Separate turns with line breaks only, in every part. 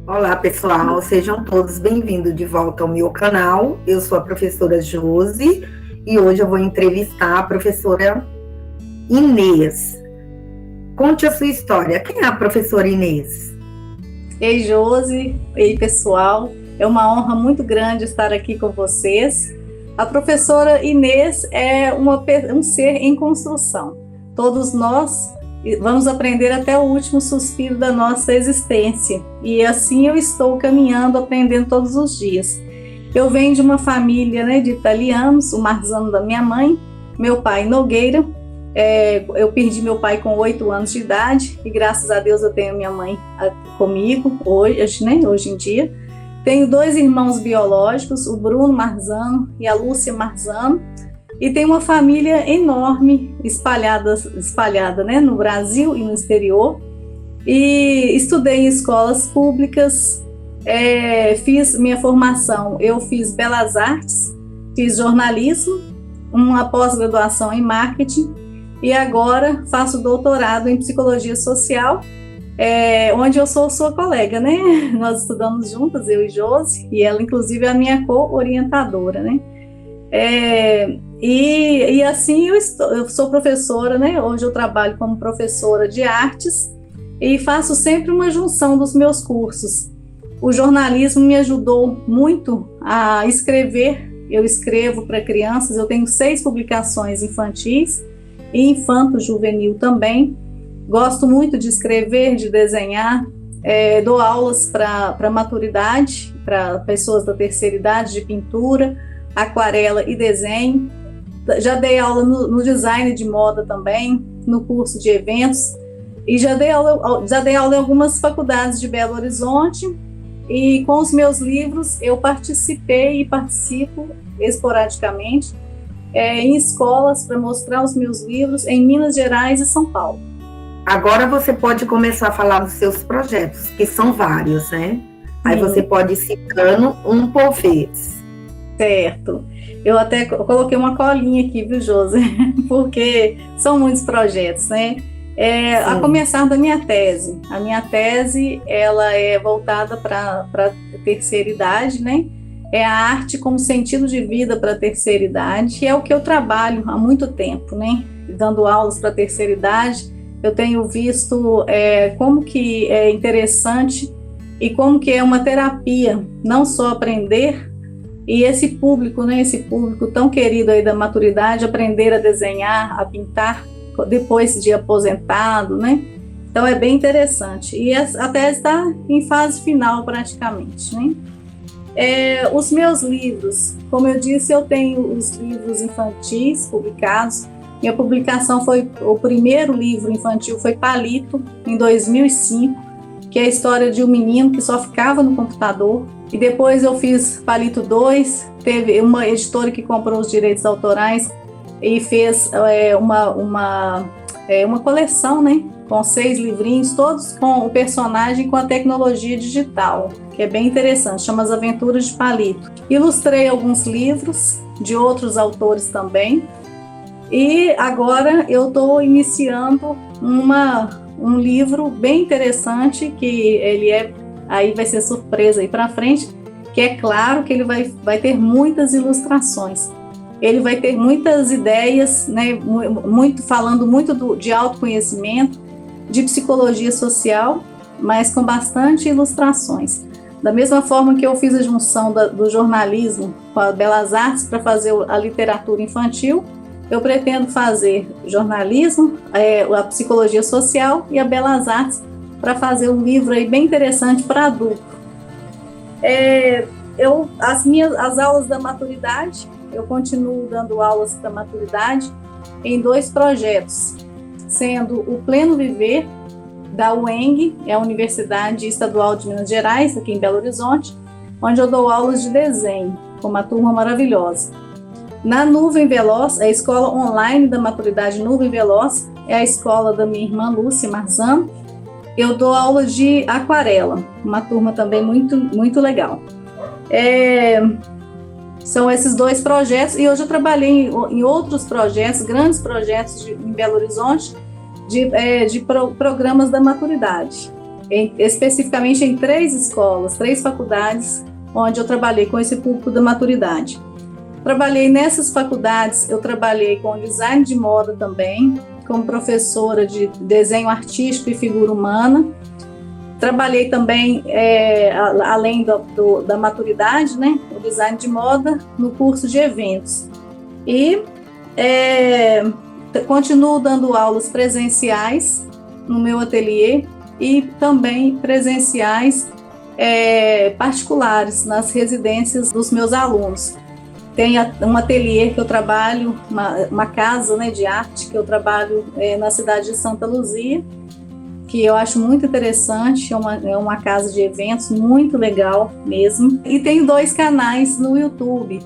Olá, pessoal, sejam todos bem-vindos de volta ao meu canal. Eu sou a professora Josi e hoje eu vou entrevistar a professora Inês. Conte a sua história. Quem é a professora Inês?
Ei, Josi, ei, pessoal. É uma honra muito grande estar aqui com vocês. A professora Inês é um ser em construção. Todos nós vamos aprender até o último suspiro da nossa existência. E assim eu estou caminhando, aprendendo todos os dias. Eu venho de uma família, de italianos, o Marzano da minha mãe, meu pai Nogueira. Eu perdi meu pai com 8 anos de idade e graças a Deus eu tenho minha mãe comigo hoje em dia. Tenho 2 irmãos biológicos, o Bruno Marzano e a Lúcia Marzano. E tem uma família enorme, espalhada no Brasil e no exterior. E estudei em escolas públicas, fiz minha formação, eu fiz Belas Artes, fiz jornalismo, uma pós-graduação em marketing e agora faço doutorado em psicologia social, onde eu sou sua colega, né? Nós estudamos juntas, eu e Josi, e ela inclusive é a minha co-orientadora, né? E assim eu sou professora, né? Hoje eu trabalho como professora de artes e faço sempre uma junção dos meus cursos. O jornalismo me ajudou muito a escrever. Eu escrevo para crianças, eu tenho 6 publicações infantis e infanto-juvenil também. Gosto muito de escrever, de desenhar, dou aulas para maturidade, para pessoas da terceira idade, de pintura, aquarela e desenho. Já dei aula no design de moda também, no curso de eventos, e já dei aula em algumas faculdades de Belo Horizonte, e com os meus livros eu participei e participo esporadicamente em escolas para mostrar os meus livros em Minas Gerais e São Paulo.
Agora você pode começar a falar dos seus projetos, que são vários, né? Aí você pode ir citando um por vez.
Certo. Eu até coloquei uma colinha aqui, viu, Josi? Porque são muitos projetos, né? A começar da minha tese. A minha tese, ela é voltada para a terceira idade, né? É a arte como sentido de vida para a terceira idade, que é o que eu trabalho há muito tempo, né? Dando aulas para a terceira idade, eu tenho visto como que é interessante e como que é uma terapia, não só aprender. E esse público, né, esse público tão querido aí da maturidade, aprender a desenhar, a pintar depois de aposentado, né? Então é bem interessante. E a tese está em fase final praticamente, né? Os meus livros, como eu disse, eu tenho os livros infantis publicados. Minha publicação o primeiro livro infantil foi Palito, em 2005, que é a história de um menino que só ficava no computador. E depois eu fiz Palito 2, teve uma editora que comprou os direitos autorais e fez uma coleção, né, com 6 livrinhos, todos com o personagem com a tecnologia digital, que é bem interessante, chama As Aventuras de Palito. Ilustrei alguns livros de outros autores também, e agora eu estou iniciando um livro bem interessante, que aí vai ser surpresa aí para frente, que é claro que ele vai ter muitas ilustrações. Ele vai ter muitas ideias, né, falando muito de autoconhecimento, de psicologia social, mas com bastante ilustrações. Da mesma forma que eu fiz a junção do jornalismo com a Belas Artes para fazer a literatura infantil, eu pretendo fazer jornalismo, a psicologia social e a Belas Artes para fazer um livro aí bem interessante para adulto. As aulas da maturidade, eu continuo dando aulas da maturidade em 2 projetos, sendo o Pleno Viver, da UENG, é a Universidade Estadual de Minas Gerais, aqui em Belo Horizonte, onde eu dou aulas de desenho, com uma turma maravilhosa. Na Nuvem Veloz, a escola online da maturidade Nuvem Veloz, é a escola da minha irmã Lúcia Marzano. Eu dou aula de aquarela, uma turma também muito, muito legal. São esses 2 projetos, e hoje eu trabalhei em outros projetos, grandes projetos em Belo Horizonte, de programas da maturidade. especificamente em 3 escolas, 3 faculdades, onde eu trabalhei com esse público da maturidade. Trabalhei nessas faculdades, eu trabalhei com design de moda também, como professora de desenho artístico e figura humana. Trabalhei também, além da maturidade, né, o design de moda, no curso de eventos. E continuo dando aulas presenciais no meu ateliê e também presenciais particulares nas residências dos meus alunos. Tem um ateliê que eu trabalho, uma casa, né, de arte que eu trabalho na cidade de Santa Luzia, que eu acho muito interessante, é uma casa de eventos muito legal mesmo. E tenho 2 canais no YouTube,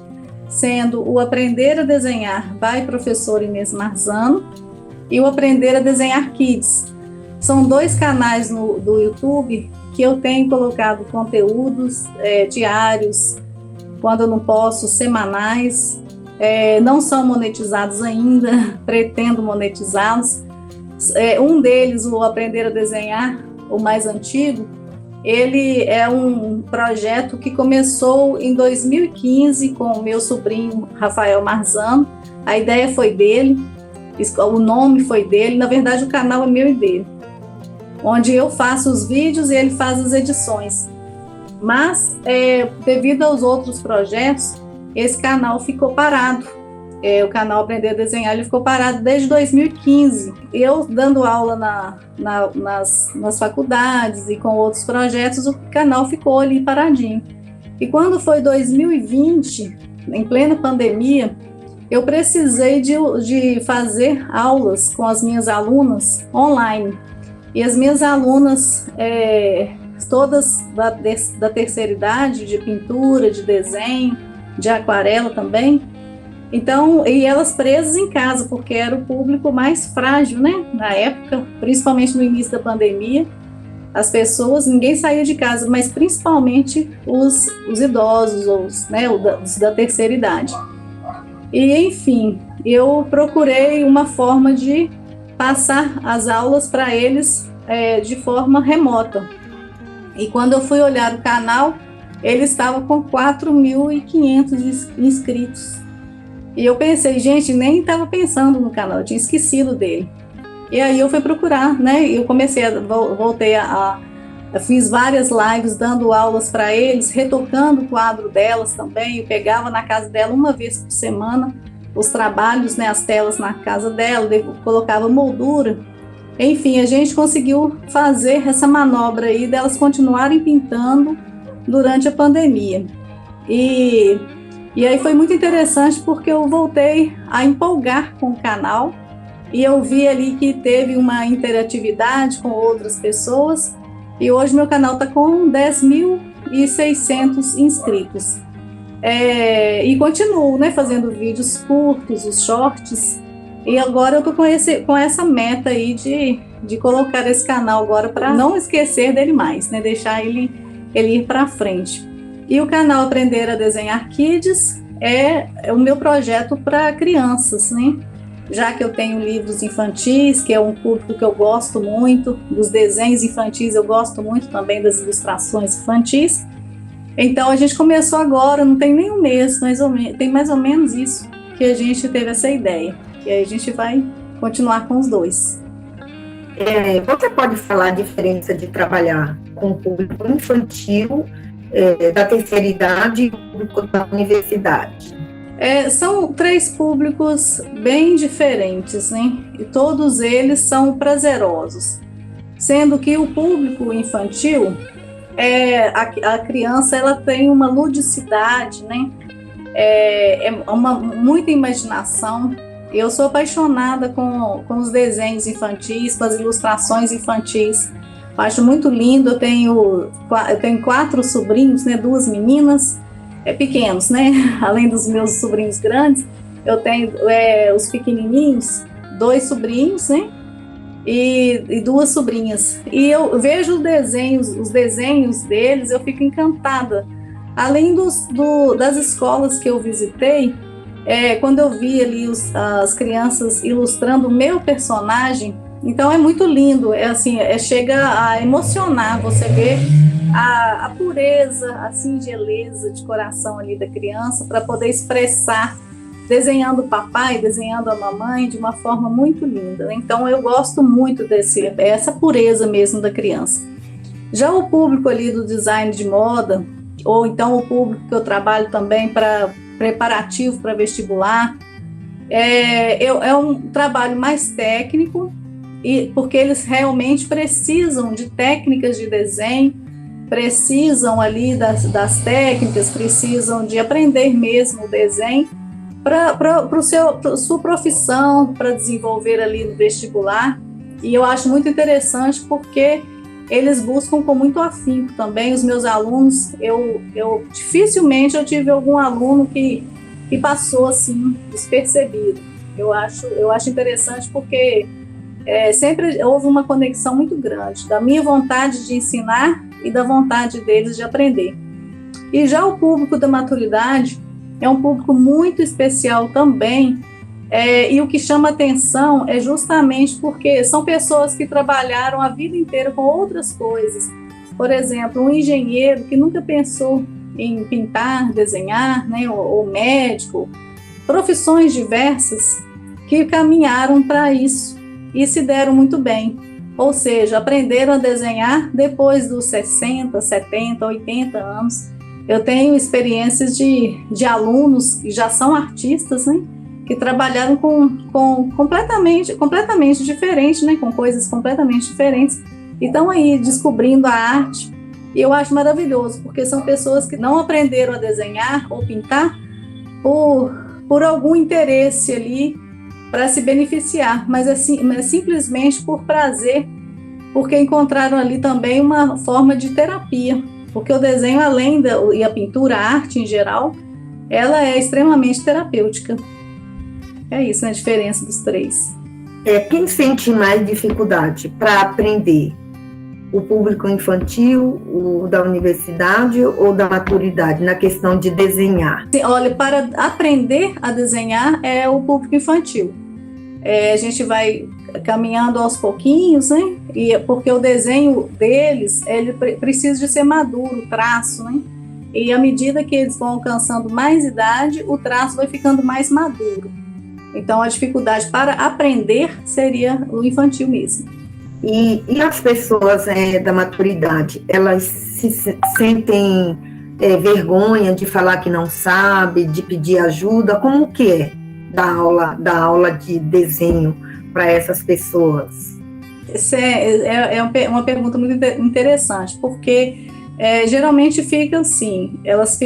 sendo o Aprender a Desenhar by Professora Inês Marzano e o Aprender a Desenhar Kids. São 2 canais do YouTube que eu tenho colocado conteúdos diários, quando eu não posso, semanais, não são monetizados ainda, pretendo monetizá-los. Um deles, o Aprender a Desenhar, o mais antigo, ele é um projeto que começou em 2015 com o meu sobrinho Rafael Marzano. A ideia foi dele, o nome foi dele, na verdade o canal é meu e dele, onde eu faço os vídeos e ele faz as edições. Mas, devido aos outros projetos, esse canal ficou parado. O canal Aprender a Desenhar, ele ficou parado desde 2015. Eu dando aula nas faculdades e com outros projetos, o canal ficou ali paradinho. E quando foi 2020, em plena pandemia, eu precisei de fazer aulas com as minhas alunas online. E as minhas alunas, todas da terceira idade, de pintura, de desenho, de aquarela também. Então, e elas presas em casa, porque era o público mais frágil, né? Na época, principalmente no início da pandemia, as pessoas, ninguém saía de casa, mas principalmente os idosos, os da terceira idade. E, enfim, eu procurei uma forma de passar as aulas para eles de forma remota. E quando eu fui olhar o canal, ele estava com 4.500 inscritos. E eu pensei, gente, nem estava pensando no canal, eu tinha esquecido dele. E aí eu fui procurar, né? Eu fiz várias lives dando aulas para eles, retocando o quadro delas também. Eu pegava na casa dela uma vez por semana os trabalhos, né, as telas na casa dela, colocava moldura. Enfim, a gente conseguiu fazer essa manobra aí delas continuarem pintando durante a pandemia. E aí foi muito interessante porque eu voltei a empolgar com o canal e eu vi ali que teve uma interatividade com outras pessoas e hoje meu canal está com 10.600 inscritos. E continuo, né, fazendo vídeos curtos, os shorts, e agora eu estou com essa meta aí de colocar esse canal agora para não esquecer dele mais, né, deixar ele ir para frente. E o canal Aprender a Desenhar Kids é o meu projeto para crianças, né? Já que eu tenho livros infantis, que é um público que eu gosto muito, dos desenhos infantis eu gosto muito também das ilustrações infantis. Então a gente começou agora, não tem nem um mês, tem mais ou menos isso que a gente teve essa ideia. E aí a gente vai continuar com os 2.
Você pode falar a diferença de trabalhar com o público infantil da terceira idade e o público da universidade?
São 3 públicos bem diferentes, né? E todos eles são prazerosos. Sendo que o público infantil, a criança ela tem uma ludicidade, né? Muita imaginação. Eu sou apaixonada com os desenhos infantis, com as ilustrações infantis. Eu acho muito lindo. Eu tenho 4 sobrinhos, né? 2 meninas pequenos, né? Além dos meus sobrinhos grandes, eu tenho os pequenininhos, 2 sobrinhos, né? E 2 sobrinhas. E eu vejo os desenhos deles, eu fico encantada. Além das escolas que eu visitei, quando eu vi ali as crianças ilustrando o meu personagem, Então é muito lindo, chega a emocionar você ver a pureza, a singeleza de coração ali da criança para poder expressar, desenhando o papai, desenhando a mamãe de uma forma muito linda. Então eu gosto muito essa pureza mesmo da criança. Já o público ali do design de moda, ou então o público que eu trabalho também para preparativo para vestibular, é um trabalho mais técnico, porque eles realmente precisam de técnicas de desenho, precisam ali das técnicas, precisam de aprender mesmo o desenho para sua profissão, para desenvolver ali no vestibular. E eu acho muito interessante porque eles buscam com muito afinco também. Os meus alunos, dificilmente eu tive algum aluno que passou assim despercebido. Eu acho interessante porque sempre houve uma conexão muito grande da minha vontade de ensinar e da vontade deles de aprender. E já o público da maturidade é um público muito especial também, e o que chama atenção é justamente porque são pessoas que trabalharam a vida inteira com outras coisas. Por exemplo, um engenheiro que nunca pensou em pintar, desenhar, né, ou médico, profissões diversas que caminharam para isso e se deram muito bem. Ou seja, aprenderam a desenhar depois dos 60, 70, 80 anos. Eu tenho experiências de alunos que já são artistas, né, que trabalharam com completamente diferente, né, com coisas completamente diferentes, e estão aí descobrindo a arte. E eu acho maravilhoso, porque são pessoas que não aprenderam a desenhar ou pintar por algum interesse ali para se beneficiar, mas simplesmente por prazer, porque encontraram ali também uma forma de terapia, porque o desenho, e a pintura, a arte em geral, ela é extremamente terapêutica. É isso, né, a diferença dos três.
Quem sente mais dificuldade para aprender? O público infantil, o da universidade ou da maturidade, na questão de desenhar?
Olha, para aprender a desenhar é o público infantil. A gente vai caminhando aos pouquinhos, né? Porque o desenho deles, ele precisa de ser maduro, o traço, né? E à medida que eles vão alcançando mais idade, o traço vai ficando mais maduro. Então, a dificuldade para aprender seria o infantil mesmo.
E as pessoas da maturidade, elas se sentem vergonha de falar que não sabe, de pedir ajuda? Como que é dar aula de desenho para essas pessoas?
Essa é uma pergunta muito interessante, porque geralmente fica assim, elas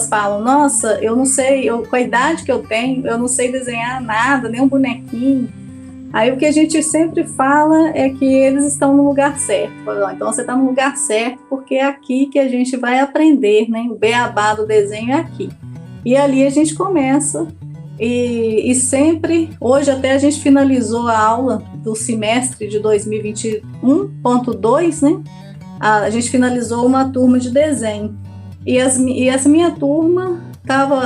falam, nossa, eu não sei, com a idade que eu tenho, eu não sei desenhar nada, nem um bonequinho. Aí o que a gente sempre fala é que eles estão no lugar certo. Então você está no lugar certo porque é aqui que a gente vai aprender, né? O beabá do desenho é aqui. E ali a gente começa. E sempre, hoje até a gente finalizou a aula do semestre de 2021.2, né? A gente finalizou uma turma de desenho. E essa minha turma,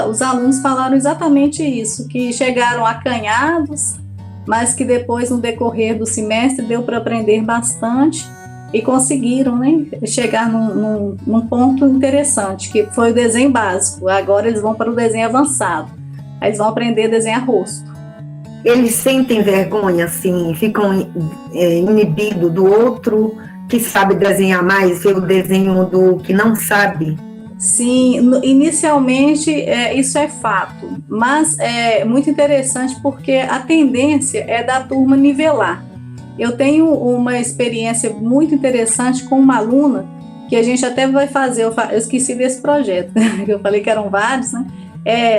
os alunos falaram exatamente isso, que chegaram acanhados, mas que depois, no decorrer do semestre, deu para aprender bastante e conseguiram, né, chegar num ponto interessante, que foi o desenho básico. Agora eles vão para o desenho avançado. Aí eles vão aprender a desenhar rosto.
Eles sentem vergonha, assim, ficam inibidos do outro que sabe desenhar mais, ver o desenho do que não sabe?
Sim, inicialmente isso é fato, mas é muito interessante porque a tendência é da turma nivelar. Eu tenho uma experiência muito interessante com uma aluna que a gente até vai fazer, eu esqueci desse projeto, eu falei que eram vários, né?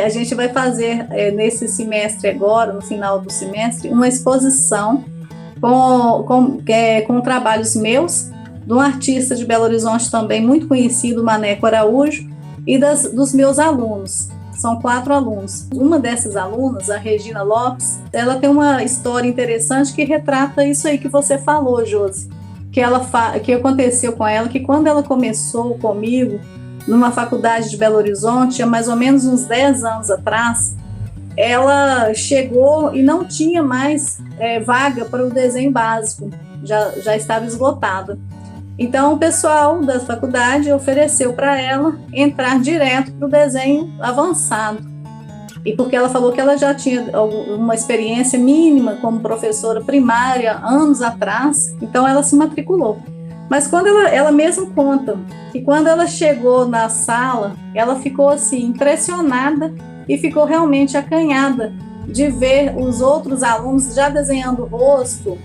A gente vai fazer nesse semestre agora, no final do semestre, uma exposição com trabalhos meus, de um artista de Belo Horizonte também muito conhecido, Maneco Araújo, e dos meus alunos. São 4 alunos. Uma dessas alunas, a Regina Lopes, ela tem uma história interessante que retrata isso aí que você falou, Josi, que aconteceu com ela, que quando ela começou comigo, numa faculdade de Belo Horizonte, há mais ou menos uns 10 anos atrás, ela chegou e não tinha mais vaga para o desenho básico, já estava esgotada. Então, o pessoal da faculdade ofereceu para ela entrar direto para o desenho avançado. E porque ela falou que ela já tinha uma experiência mínima como professora primária anos atrás, então ela se matriculou. Mas quando ela mesma conta que quando ela chegou na sala, ela ficou assim impressionada e ficou realmente acanhada de ver os outros alunos já desenhando o rosto.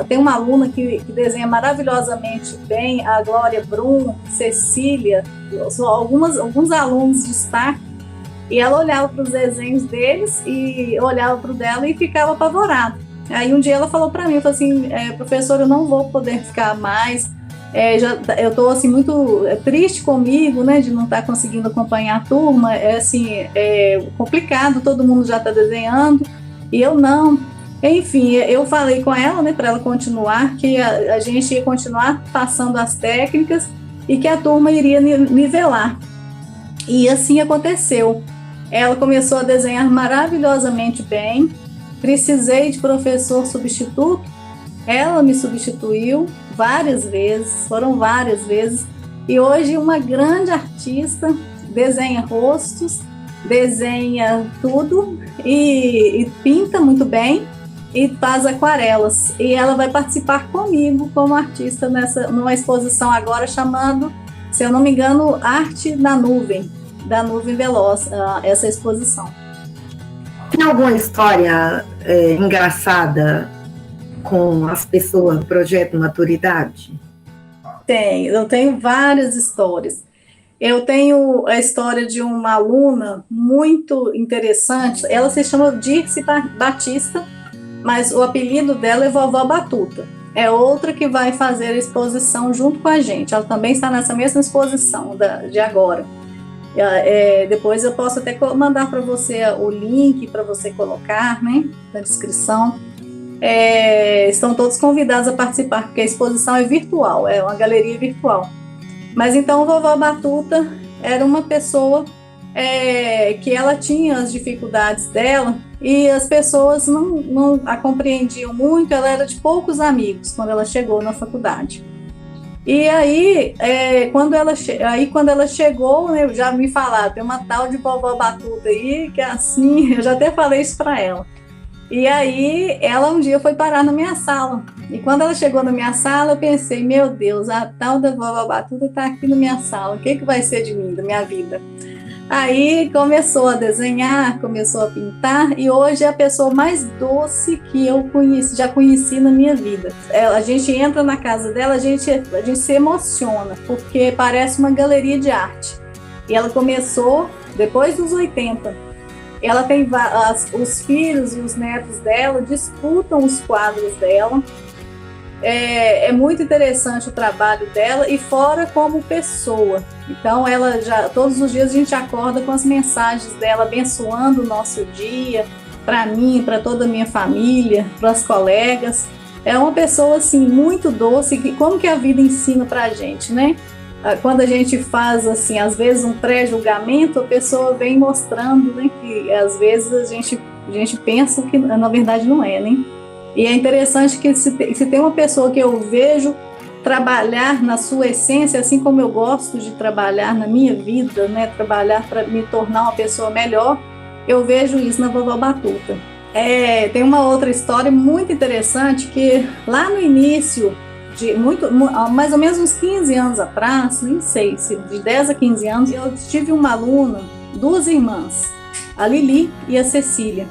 Tem uma aluna que desenha maravilhosamente bem, a Glória Brum, Cecília, alguns alunos de destaque, e ela olhava para os desenhos deles e olhava para o dela e ficava apavorada. Aí um dia ela falou para mim, falou assim, professora, eu não vou poder ficar mais, eu estou assim, muito triste comigo, né, de não estar conseguindo acompanhar a turma, complicado, todo mundo já está desenhando, e eu não. Enfim, eu falei com ela, né, para ela continuar, que a gente ia continuar passando as técnicas e que a turma iria nivelar. E assim aconteceu. Ela começou a desenhar maravilhosamente bem. Precisei de professor substituto. Ela me substituiu várias vezes, foram várias vezes. E hoje uma grande artista, desenha rostos, desenha tudo e pinta muito bem. E faz aquarelas. E ela vai participar comigo como artista numa exposição agora chamando, se eu não me engano, Arte na Nuvem, da Nuvem Veloz, essa exposição.
Tem alguma história engraçada com as pessoas do Projeto Maturidade?
Eu tenho várias histórias. Eu tenho a história de uma aluna muito interessante, ela se chama Dirce Batista, mas o apelido dela é Vovó Batuta. É outra que vai fazer a exposição junto com a gente. Ela também está nessa mesma exposição de agora. Depois eu posso até mandar para você o link para você colocar, né, na descrição. Estão todos convidados a participar, porque a exposição é virtual, é uma galeria virtual. Mas então, a Vovó Batuta era uma pessoa que ela tinha as dificuldades dela, e as pessoas não a compreendiam muito, ela era de poucos amigos quando ela chegou na faculdade. E aí, quando ela chegou, né, já me falaram, tem uma tal de Vovó Batuta aí, que é assim, eu já até falei isso para ela. E aí, ela um dia foi parar na minha sala. E quando ela chegou na minha sala, eu pensei, meu Deus, a tal da Vovó Batuta está aqui na minha sala, o que vai ser de mim, da minha vida? Aí começou a desenhar, começou a pintar, e hoje é a pessoa mais doce que eu já conheci na minha vida. A gente entra na casa dela, a gente se emociona, porque parece uma galeria de arte. E ela começou depois dos 80. Ela tem os filhos e os netos dela disputam os quadros dela. É muito interessante o trabalho dela, e fora como pessoa. Então todos os dias a gente acorda com as mensagens dela abençoando o nosso dia, para mim, para toda a minha família, para as colegas. É uma pessoa assim muito doce, como que a vida ensina para a gente, né? Quando a gente faz assim, às vezes um pré-julgamento, a pessoa vem mostrando, né, que às vezes a gente pensa que na verdade não é, né? E é interessante que se tem uma pessoa que eu vejo trabalhar na sua essência, assim como eu gosto de trabalhar na minha vida, né, trabalhar para me tornar uma pessoa melhor, eu vejo isso na Vovó Batuta. Tem uma outra história muito interessante, que lá no início, mais ou menos uns 15 anos atrás, nem sei, de 10 a 15 anos, eu tive uma aluna, duas irmãs, a Lili e a Cecília.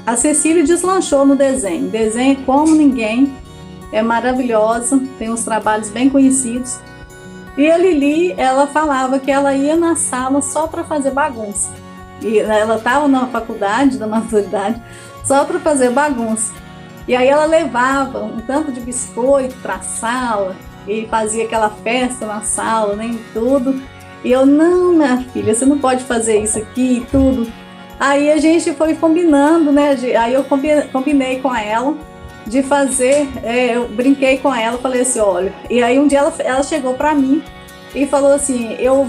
A Cecília deslanchou no desenho, desenha como ninguém, é maravilhosa, tem uns trabalhos bem conhecidos. E a Lili, ela falava que ela ia na sala só para fazer bagunça. E ela estava na faculdade da maturidade só para fazer bagunça. E aí ela levava um tanto de biscoito para a sala e fazia aquela festa na sala, né, e tudo. E eu, não, minha filha, você não pode fazer isso aqui e tudo. Aí a gente foi combinando, né? Aí eu combinei com ela de fazer, eu brinquei com ela, falei assim, olha, e aí um dia ela chegou para mim e falou assim, eu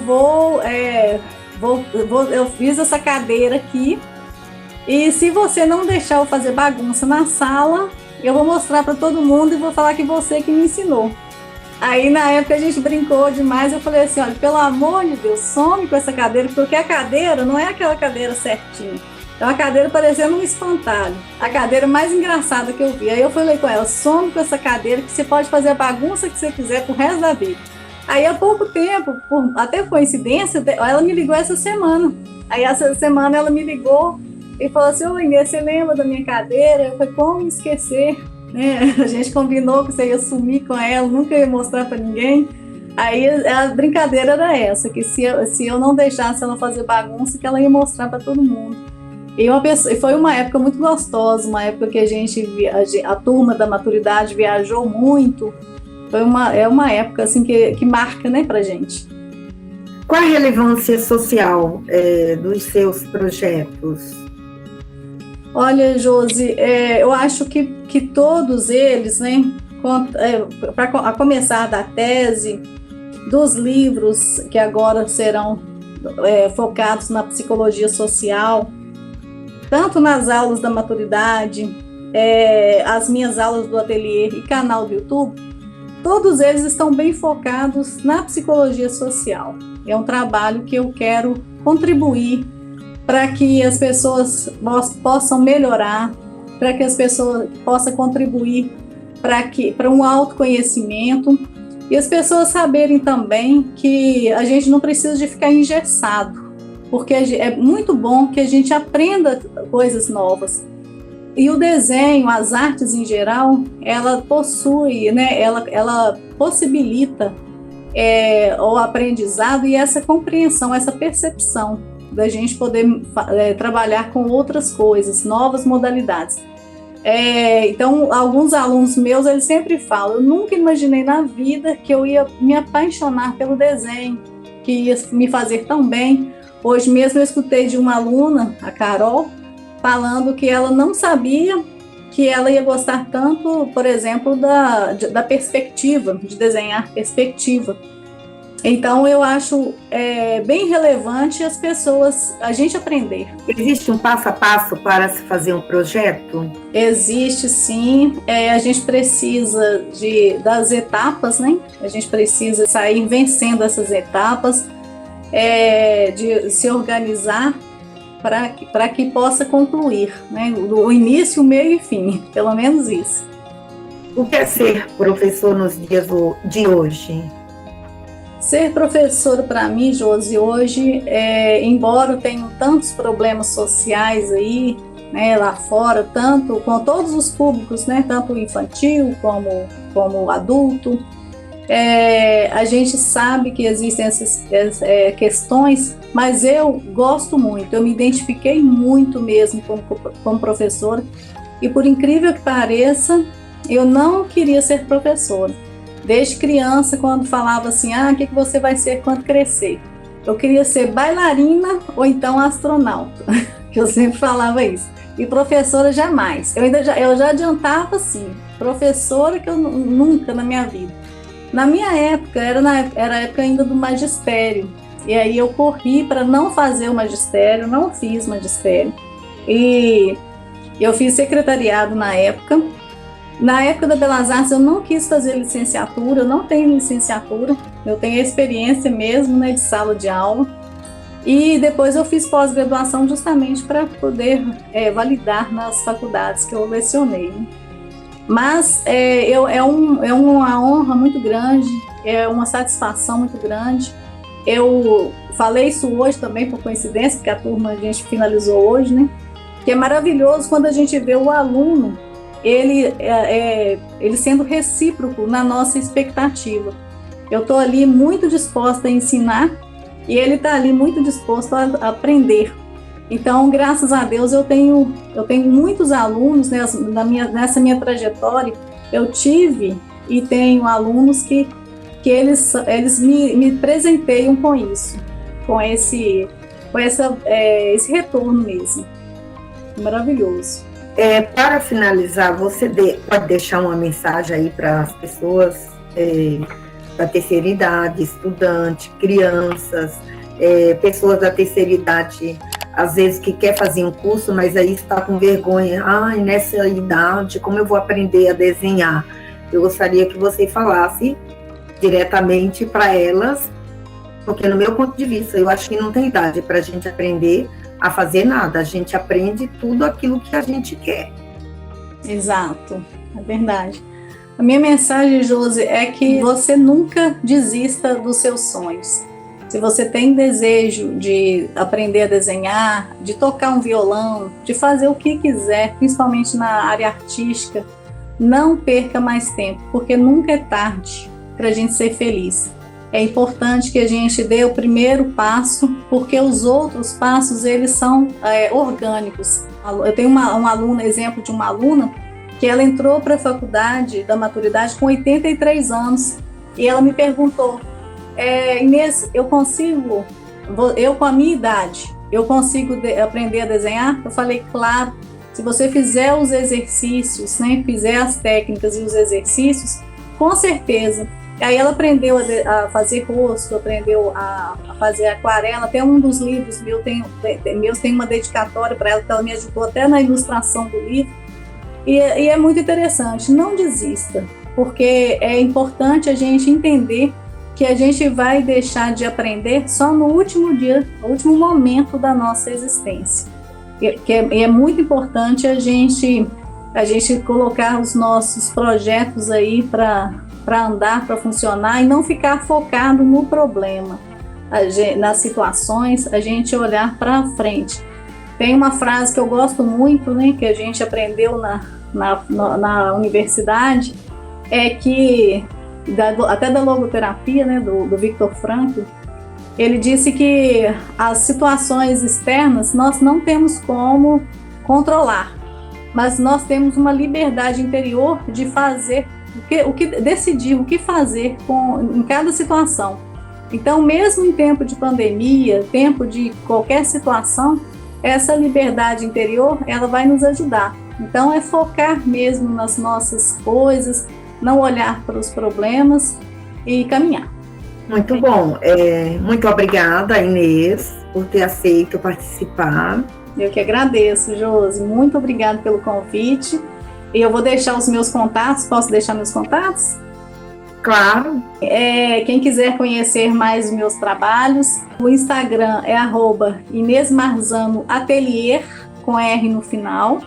fiz essa cadeira aqui E se você não deixar eu fazer bagunça na sala, eu vou mostrar para todo mundo e vou falar que você que me ensinou. Aí na época a gente brincou demais, eu falei assim, olha, pelo amor de Deus, some com essa cadeira, porque a cadeira não é aquela cadeira certinha. É uma cadeira parecendo um espantalho. A cadeira mais engraçada que eu vi. Aí eu falei com ela, some com essa cadeira que você pode fazer a bagunça que você quiser pro resto da vida. Aí há pouco tempo, até coincidência, ela me ligou essa semana. Aí essa semana ela me ligou e falou assim, ô Inês, você lembra da minha cadeira? Eu falei, como esquecer? Né? A gente combinou que você ia sumir com ela, nunca ia mostrar para ninguém. Aí a brincadeira era essa, que se eu não deixasse ela fazer bagunça, que ela ia mostrar para todo mundo. E foi uma época muito gostosa, uma época que a turma da maturidade viajou muito. É uma época assim que marca, né, pra gente.
Qual a relevância social dos seus projetos?
Olha, Josi, eu acho que todos eles, né, a começar da tese, dos livros que agora serão focados na psicologia social, tanto nas aulas da maturidade, as minhas aulas do ateliê e canal do YouTube, todos eles estão bem focados na psicologia social. É um trabalho que eu quero contribuir para que as pessoas possam melhorar, para que as pessoas possam contribuir para um autoconhecimento e as pessoas saberem também que a gente não precisa de ficar engessado, porque é muito bom que a gente aprenda coisas novas. E o desenho, as artes em geral, ela possui, né, ela possibilita o aprendizado e essa compreensão, essa percepção da gente poder trabalhar com outras coisas, novas modalidades. Então, alguns alunos meus, eles sempre falam, eu nunca imaginei na vida que eu ia me apaixonar pelo desenho, que ia me fazer tão bem. Hoje mesmo eu escutei de uma aluna, a Carol, falando que ela não sabia que ela ia gostar tanto, por exemplo, da perspectiva, de desenhar perspectiva. Então, eu acho bem relevante a gente aprender.
Existe um passo a passo para se fazer um projeto?
Existe, sim. A gente precisa das etapas, né? A gente precisa sair vencendo essas etapas, de se organizar para que possa concluir, né? O início, o meio e fim, pelo menos isso.
O que é ser professor nos dias de hoje?
Ser professor para mim, Josi, hoje, embora eu tenha tantos problemas sociais aí, né, lá fora, tanto com todos os públicos, né, tanto infantil como adulto, a gente sabe que existem essas questões, mas eu gosto muito, eu me identifiquei muito mesmo como professora, e por incrível que pareça, eu não queria ser professora. Desde criança, quando falava assim, o que você vai ser quando crescer? Eu queria ser bailarina ou então astronauta, que eu sempre falava isso. E professora jamais. Eu já adiantava assim, professora que eu nunca na minha vida. Na minha época, era a época ainda do magistério. E aí eu corri para não fazer o magistério, não fiz magistério. E eu fiz secretariado na época. Na época da Belas Artes eu não quis fazer licenciatura, eu não tenho licenciatura, eu tenho experiência mesmo, né, de sala de aula. E depois eu fiz pós-graduação justamente para poder validar nas faculdades que eu lecionei. Mas é uma honra muito grande, é uma satisfação muito grande. Eu falei isso hoje também por coincidência, porque a turma a gente finalizou hoje, né? Que é maravilhoso quando a gente vê o aluno ele sendo recíproco na nossa expectativa. Eu estou ali muito disposta a ensinar e ele está ali muito disposto a aprender. Então, graças a Deus, eu tenho muitos alunos, né, nessa minha trajetória, eu tive e tenho alunos que eles me presenteiam com isso, com esse retorno mesmo. Maravilhoso.
Para finalizar, você pode deixar uma mensagem aí para as pessoas da terceira idade, estudantes, crianças, pessoas da terceira idade às vezes que quer fazer um curso, mas aí está com vergonha. Ai, nessa idade, como eu vou aprender a desenhar? Eu gostaria que você falasse diretamente para elas, porque no meu ponto de vista, eu acho que não tem idade para a gente aprender a fazer nada. A gente aprende tudo aquilo que a gente quer.
Exato, é verdade. A minha mensagem, Josi, é que você nunca desista dos seus sonhos. Se você tem desejo de aprender a desenhar, de tocar um violão, de fazer o que quiser, principalmente na área artística, não perca mais tempo, porque nunca é tarde para a gente ser feliz. É importante que a gente dê o primeiro passo, porque os outros passos, eles são orgânicos. Eu tenho uma aluna, exemplo de uma aluna, que ela entrou para a faculdade da maturidade com 83 anos, e ela me perguntou, Inês, eu com a minha idade, eu consigo aprender a desenhar? Eu falei, claro, se você fizer os exercícios, né, fizer as técnicas e os exercícios, com certeza. Aí ela aprendeu a fazer rosto, aprendeu a fazer aquarela. Até um dos livros meus tem uma dedicatória para ela, que ela me ajudou até na ilustração do livro. E é muito interessante, não desista, porque é importante a gente entender que a gente vai deixar de aprender só no último dia, no último momento da nossa existência. E é muito importante a gente colocar os nossos projetos aí para andar, para funcionar, e não ficar focado no problema, nas situações, a gente olhar para frente. Tem uma frase que eu gosto muito, né, que a gente aprendeu na universidade, que até da logoterapia, né, do Viktor Frankl, ele disse que as situações externas nós não temos como controlar, mas nós temos uma liberdade interior de fazer decidir o que fazer em cada situação. Então, mesmo em tempo de pandemia, tempo de qualquer situação, essa liberdade interior, ela vai nos ajudar. Então, é focar mesmo nas nossas coisas, não olhar para os problemas e caminhar.
Muito bom. Muito obrigada, Inês, por ter aceito participar.
Eu que agradeço, Josi. Muito obrigada pelo convite. E eu vou deixar os meus contatos. Posso deixar meus contatos?
Claro.
Quem quiser conhecer mais os meus trabalhos, o Instagram é @InêsMarzanoAtelier, com R no final.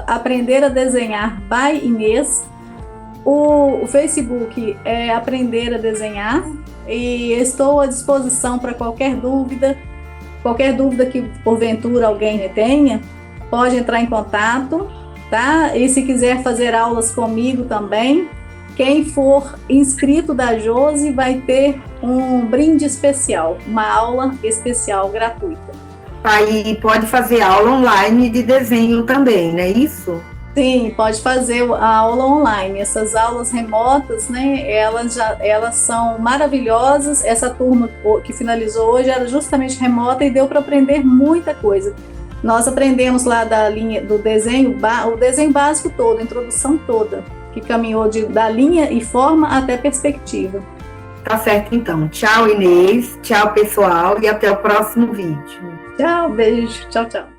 @Aprender a Desenhar by Inês. O Facebook é Aprender a Desenhar, e estou à disposição para qualquer dúvida que porventura alguém tenha, pode entrar em contato, tá? E se quiser fazer aulas comigo também, quem for inscrito da Josi vai ter um brinde especial, uma aula especial gratuita.
Aí pode fazer aula online de desenho também, não é isso?
Sim, pode fazer a aula online. Essas aulas remotas, né, elas são maravilhosas. Essa turma que finalizou hoje era justamente remota e deu para aprender muita coisa. Nós aprendemos lá da linha do desenho, o desenho básico todo, a introdução toda, que caminhou da linha e forma até perspectiva.
Tá certo, então. Tchau, Inês. Tchau, pessoal. E até o próximo vídeo.
Tchau, beijo. Tchau, tchau.